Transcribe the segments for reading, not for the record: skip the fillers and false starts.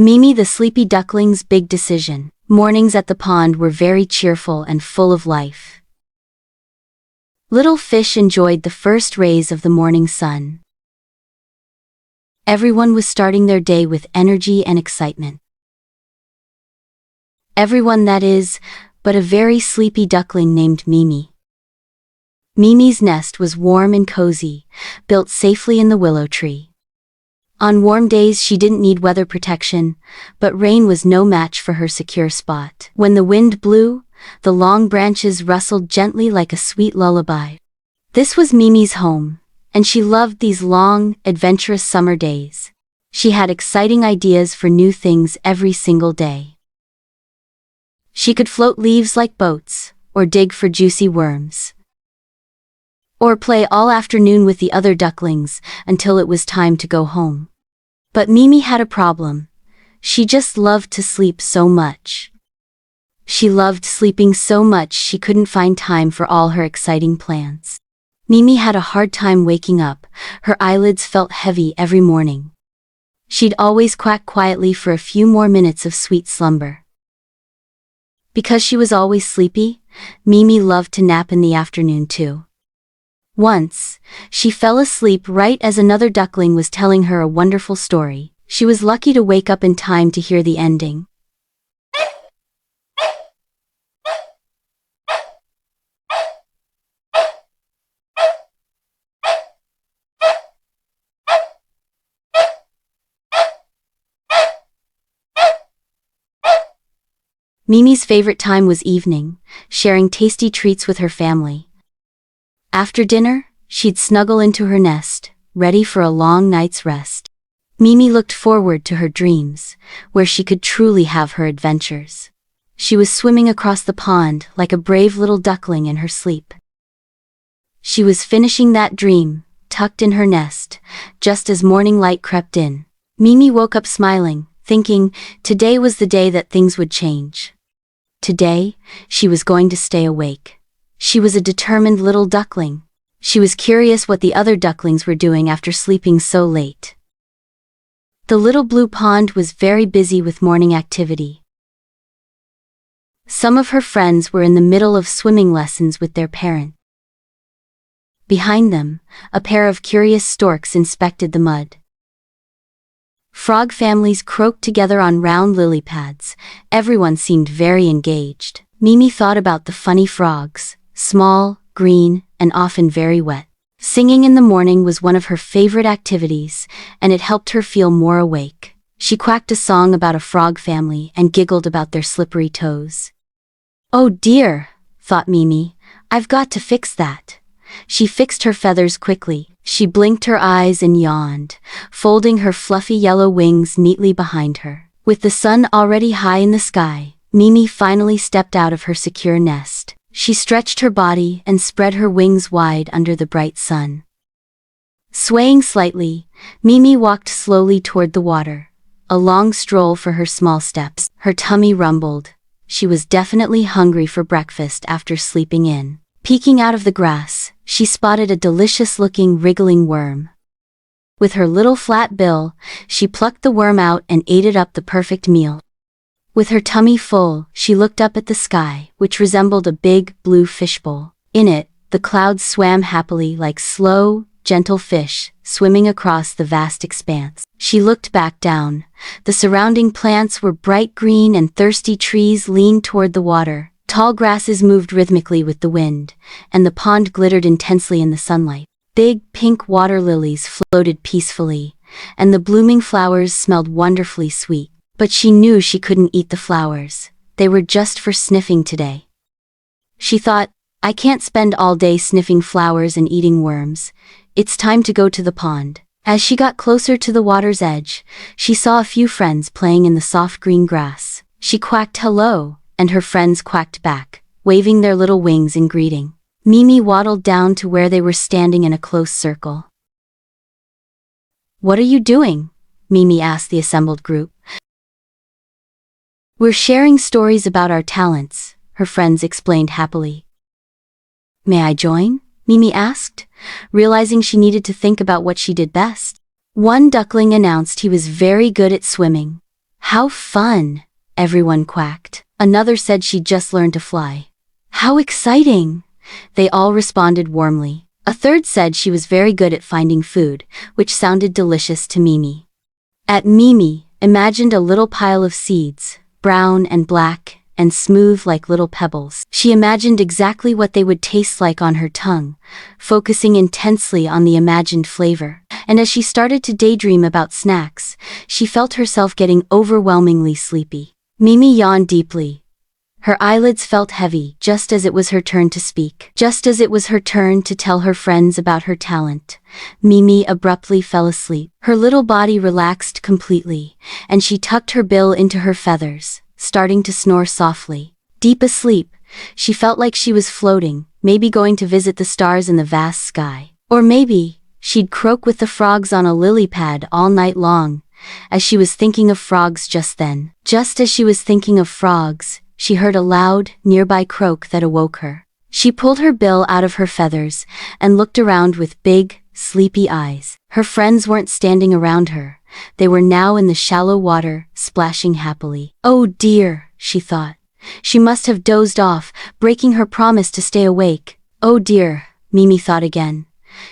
Mimi the sleepy duckling's big decision. Mornings at the pond were very cheerful and full of life. Little fish enjoyed the first rays of the morning sun. Everyone was starting their day with energy and excitement. Everyone, that is, but a very sleepy duckling named Mimi. Mimi's nest was warm and cozy, built safely in the willow tree. On warm days she didn't need weather protection, but rain was no match for her secure spot. When the wind blew, the long branches rustled gently like a sweet lullaby. This was Mimi's home, and she loved these long, adventurous summer days. She had exciting ideas for new things every single day. She could float leaves like boats, or dig for juicy worms, or play all afternoon with the other ducklings until it was time to go home. But Mimi had a problem. She just loved to sleep so much. She loved sleeping so much she couldn't find time for all her exciting plans. Mimi had a hard time waking up. Her eyelids felt heavy every morning. She'd always quack quietly for a few more minutes of sweet slumber. Because she was always sleepy, Mimi loved to nap in the afternoon too. Once, she fell asleep right as another duckling was telling her a wonderful story. She was lucky to wake up in time to hear the ending. Mimi's favorite time was evening, sharing tasty treats with her family. After dinner, she'd snuggle into her nest, ready for a long night's rest. Mimi looked forward to her dreams, where she could truly have her adventures. She was swimming across the pond like a brave little duckling in her sleep. She was finishing that dream, tucked in her nest, just as morning light crept in. Mimi woke up smiling, thinking today was the day that things would change. Today, she was going to stay awake. She was a determined little duckling. She was curious what the other ducklings were doing after sleeping so late. The little blue pond was very busy with morning activity. Some of her friends were in the middle of swimming lessons with their parent. Behind them, a pair of curious storks inspected the mud. Frog families croaked together on round lily pads. Everyone seemed very engaged. Mimi thought about the funny frogs, small, green, and often very wet. Singing in the morning was one of her favorite activities, and it helped her feel more awake. She quacked a song about a frog family and giggled about their slippery toes. "Oh dear," thought Mimi, "I've got to fix that." She fixed her feathers quickly. She blinked her eyes and yawned, folding her fluffy yellow wings neatly behind her. With the sun already high in the sky, Mimi finally stepped out of her secure nest. She stretched her body and spread her wings wide under the bright sun. Swaying slightly, Mimi walked slowly toward the water, a long stroll for her small steps. Her tummy rumbled. She was definitely hungry for breakfast after sleeping in. Peeking out of the grass, she spotted a delicious-looking wriggling worm. With her little flat bill, she plucked the worm out and ate it up the perfect meal. With her tummy full, she looked up at the sky, which resembled a big, blue fishbowl. In it, the clouds swam happily like slow, gentle fish, swimming across the vast expanse. She looked back down. The surrounding plants were bright green and thirsty trees leaned toward the water. Tall grasses moved rhythmically with the wind, and the pond glittered intensely in the sunlight. Big, pink water lilies floated peacefully, and the blooming flowers smelled wonderfully sweet. But she knew she couldn't eat the flowers. They were just for sniffing today. She thought, I can't spend all day sniffing flowers and eating worms. It's time to go to the pond. As she got closer to the water's edge, she saw a few friends playing in the soft green grass. She quacked hello, and her friends quacked back, waving their little wings in greeting. Mimi waddled down to where they were standing in a close circle. "What are you doing?" Mimi asked the assembled group. "We're sharing stories about our talents," her friends explained happily. "May I join?" Mimi asked, realizing she needed to think about what she did best. One duckling announced he was very good at swimming. How fun! Everyone quacked. Another said she'd just learned to fly. How exciting! They all responded warmly. A third said she was very good at finding food, which sounded delicious to Mimi. Mimi imagined a little pile of seeds, brown and black, and smooth like little pebbles. She imagined exactly what they would taste like on her tongue, focusing intensely on the imagined flavor. And as she started to daydream about snacks, she felt herself getting overwhelmingly sleepy. Mimi yawned deeply. Her eyelids felt heavy, just as it was her turn to speak. Just as it was her turn to tell her friends about her talent, Mimi abruptly fell asleep. Her little body relaxed completely, and she tucked her bill into her feathers, starting to snore softly. Deep asleep, she felt like she was floating, maybe going to visit the stars in the vast sky. Or maybe she'd croak with the frogs on a lily pad all night long. As she was thinking of frogs just then, just as she was thinking of frogs, she heard a loud, nearby croak that awoke her. She pulled her bill out of her feathers and looked around with big, sleepy eyes. Her friends weren't standing around her. They were now in the shallow water, splashing happily. Oh dear, she thought. She must have dozed off, breaking her promise to stay awake. Oh dear, Mimi thought again.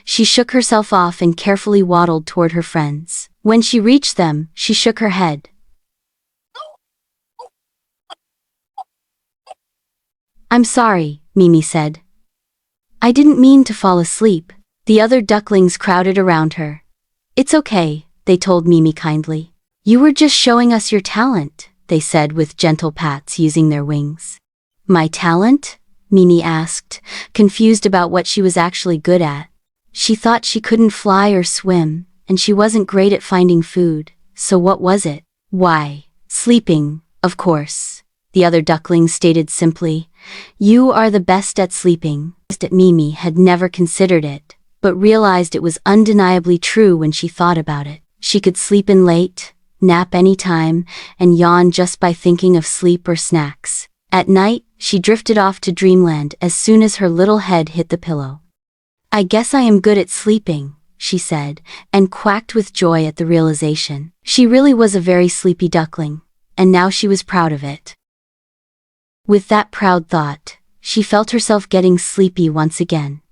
She shook herself off and carefully waddled toward her friends. When she reached them, she shook her head. I'm sorry, Mimi said. I didn't mean to fall asleep. The other ducklings crowded around her. It's okay, they told Mimi kindly. You were just showing us your talent, they said with gentle pats using their wings. My talent? Mimi asked, confused about what she was actually good at. She thought she couldn't fly or swim, and she wasn't great at finding food, so what was it? Why, sleeping, of course, the other ducklings stated simply. You are the best at sleeping. Mimi had never considered it, but realized it was undeniably true when she thought about it. She could sleep in late, nap anytime, and yawn just by thinking of sleep or snacks. At night, she drifted off to dreamland as soon as her little head hit the pillow. I guess I am good at sleeping, she said, and quacked with joy at the realization. She really was a very sleepy duckling, and now she was proud of it. With that proud thought, she felt herself getting sleepy once again.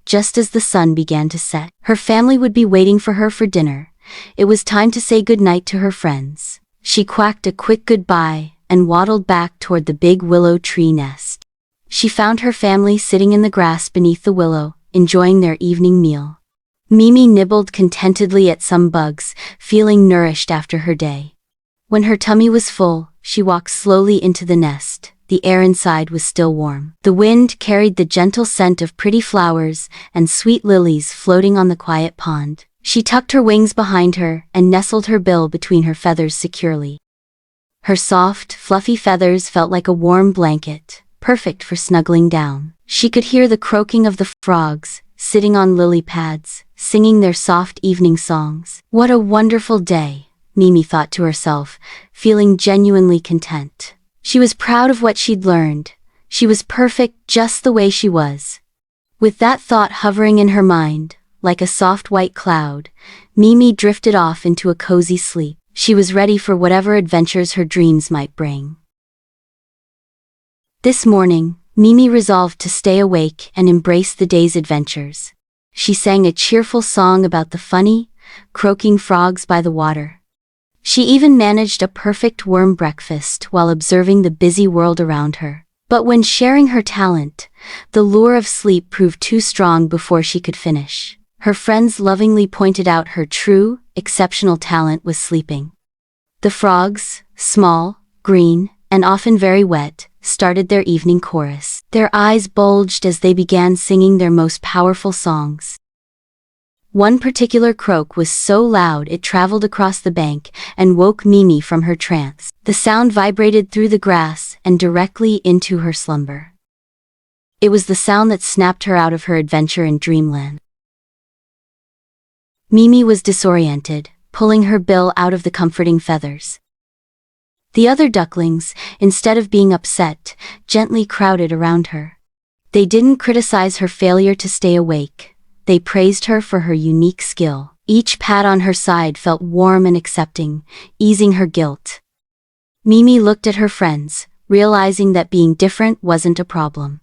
Just as the sun began to set, her family would be waiting for her for dinner. It was time to say goodnight to her friends. She quacked a quick goodbye and waddled back toward the big willow tree nest. She found her family sitting in the grass beneath the willow, enjoying their evening meal. Mimi nibbled contentedly at some bugs, feeling nourished after her day. When her tummy was full, she walked slowly into the nest. The air inside was still warm. The wind carried the gentle scent of pretty flowers and sweet lilies floating on the quiet pond. She tucked her wings behind her and nestled her bill between her feathers securely. Her soft, fluffy feathers felt like a warm blanket, perfect for snuggling down. She could hear the croaking of the frogs, sitting on lily pads, singing their soft evening songs. What a wonderful day, Mimi thought to herself, feeling genuinely content. She was proud of what she'd learned. She was perfect just the way she was. With that thought hovering in her mind, like a soft white cloud, Mimi drifted off into a cozy sleep. She was ready for whatever adventures her dreams might bring. This morning, Mimi resolved to stay awake and embrace the day's adventures. She sang a cheerful song about the funny, croaking frogs by the water. She even managed a perfect worm breakfast while observing the busy world around her. But when sharing her talent, the lure of sleep proved too strong before she could finish. Her friends lovingly pointed out her true, exceptional talent was sleeping. The frogs, small, green, and often very wet, started their evening chorus. Their eyes bulged as they began singing their most powerful songs. One particular croak was so loud it traveled across the bank and woke Mimi from her trance. The sound vibrated through the grass and directly into her slumber. It was the sound that snapped her out of her adventure in dreamland. Mimi was disoriented, pulling her bill out of the comforting feathers. The other ducklings, instead of being upset, gently crowded around her. They didn't criticize her failure to stay awake. They praised her for her unique skill. Each pat on her side felt warm and accepting, easing her guilt. Mimi looked at her friends, realizing that being different wasn't a problem.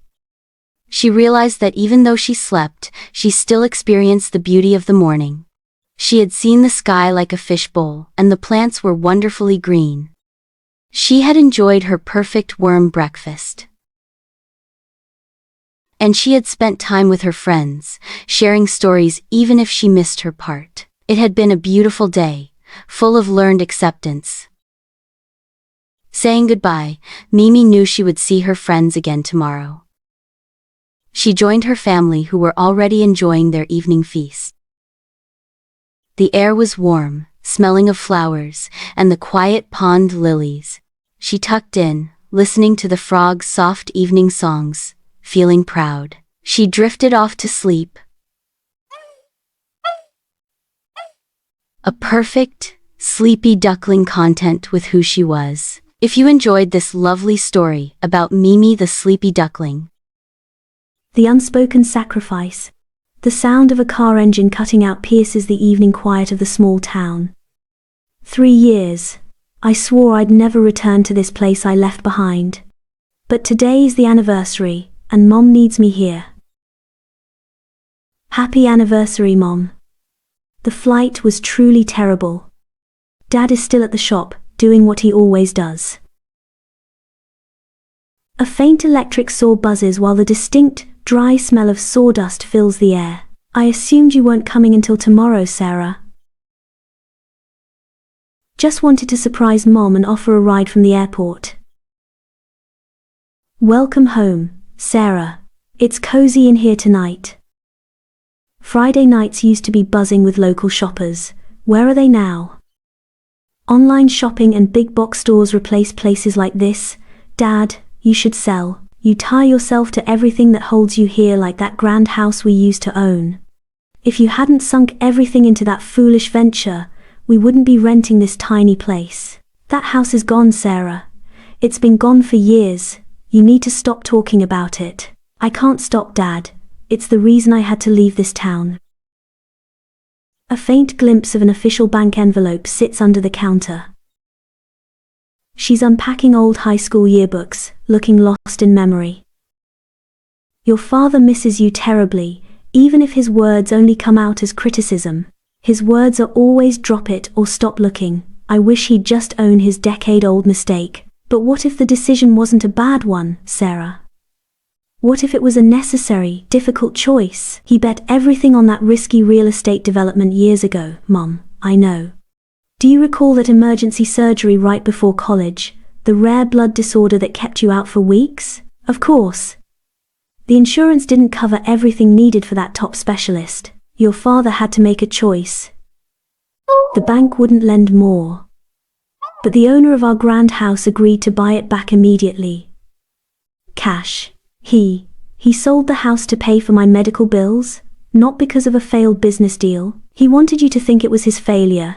She realized that even though she slept, she still experienced the beauty of the morning. She had seen the sky like a fishbowl, and the plants were wonderfully green. She had enjoyed her perfect worm breakfast. And she had spent time with her friends, sharing stories even if she missed her part. It had been a beautiful day, full of learned acceptance. Saying goodbye, Mimi knew she would see her friends again tomorrow. She joined her family who were already enjoying their evening feast. The air was warm, smelling of flowers, and the quiet pond lilies. She tucked in, listening to the frogs' soft evening songs, feeling proud. She drifted off to sleep. A perfect, sleepy duckling content with who she was. If you enjoyed this lovely story about Mimi the sleepy duckling. The unspoken sacrifice. The sound of a car engine cutting out pierces the evening quiet of the small town. 3 years. I swore I'd never return to this place I left behind. But today is the anniversary, and Mom needs me here. Happy anniversary, Mom. The flight was truly terrible. Dad is still at the shop, doing what he always does. A faint electric saw buzzes while the distinct, dry smell of sawdust fills the air. I assumed you weren't coming until tomorrow, Sarah. Just wanted to surprise Mom and offer a ride from the airport. Welcome home, Sarah. It's cozy in here tonight. Friday nights used to be buzzing with local shoppers. Where are they now? Online shopping and big box stores replace places like this. Dad, you should sell. You tie yourself to everything that holds you here, like that grand house we used to own. If you hadn't sunk everything into that foolish venture, we wouldn't be renting this tiny place. That house is gone, Sarah. It's been gone for years. You need to stop talking about it. I can't stop, Dad. It's the reason I had to leave this town. A faint glimpse of an official bank envelope sits under the counter. She's unpacking old high school yearbooks, looking lost in memory. Your father misses you terribly, even if his words only come out as criticism. His words are always drop it or stop looking. I wish he'd just own his decade-old mistake. But what if the decision wasn't a bad one, Sarah? What if it was a necessary, difficult choice? He bet everything on that risky real estate development years ago, Mom, I know. Do you recall that emergency surgery right before college, the rare blood disorder that kept you out for weeks? Of course. The insurance didn't cover everything needed for that top specialist. Your father had to make a choice. The bank wouldn't lend more. But the owner of our grand house agreed to buy it back immediately. Cash. He sold the house to pay for my medical bills, not because of a failed business deal. He wanted you to think it was his failure.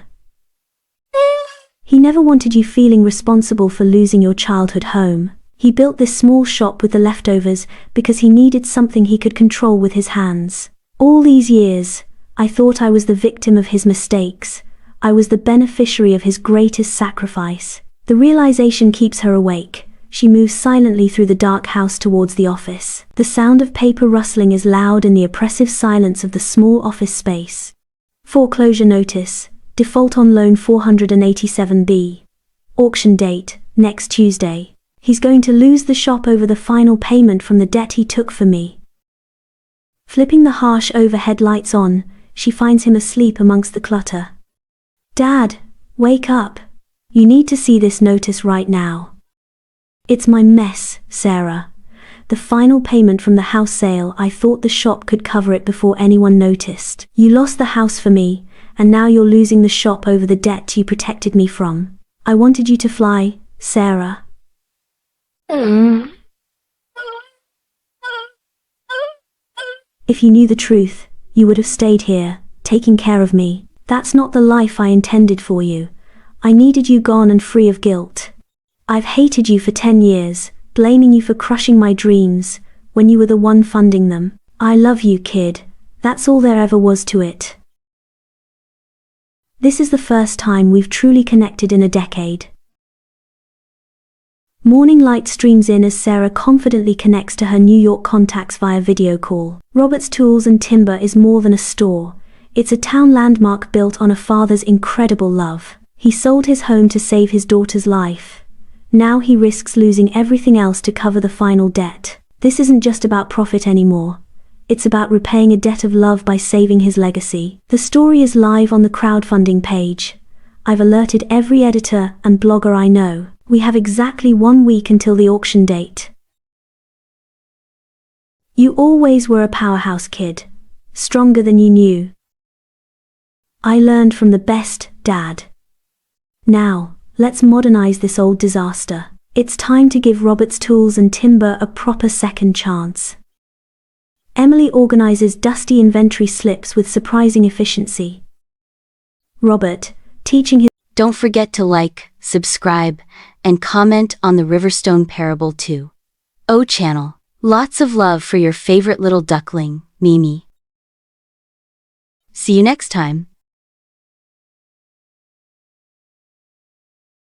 He never wanted you feeling responsible for losing your childhood home. He built this small shop with the leftovers because he needed something he could control with his hands. All these years, I thought I was the victim of his mistakes. I was the beneficiary of his greatest sacrifice. The realization keeps her awake. She moves silently through the dark house towards the office. The sound of paper rustling is loud in the oppressive silence of the small office space. Foreclosure notice. Default on loan 487B. Auction date, next Tuesday. He's going to lose the shop over the final payment from the debt he took for me. Flipping the harsh overhead lights on, she finds him asleep amongst the clutter. Dad, wake up. You need to see this notice right now. It's my mess, Sarah. The final payment from the house sale. I thought the shop could cover it before anyone noticed. You lost the house for me, and now you're losing the shop over the debt you protected me from. I wanted you to fly, Sarah. If you knew the truth, you would have stayed here, taking care of me. That's not the life I intended for you. I needed you gone and free of guilt. I've hated you for 10 years, blaming you for crushing my dreams, when you were the one funding them. I love you, kid. That's all there ever was to it. This is the first time we've truly connected in a decade. Morning light streams in as Sarah confidently connects to her New York contacts via video call. Robert's Tools and Timber is more than a store. It's a town landmark built on a father's incredible love. He sold his home to save his daughter's life. Now he risks losing everything else to cover the final debt. This isn't just about profit anymore. It's about repaying a debt of love by saving his legacy. The story is live on the crowdfunding page. I've alerted every editor and blogger I know. We have exactly 1 week until the auction date. You always were a powerhouse kid, stronger than you knew. I learned from the best, Dad. Now, let's modernize this old disaster. It's time to give Robert's Tools and Timber a proper second chance. Emily organizes dusty inventory slips with surprising efficiency. Robert, teaching his... Don't forget to like, subscribe, and comment on the Riverstone Parable 2.0 channel. Lots of love for your favorite little duckling, Mimi. See you next time.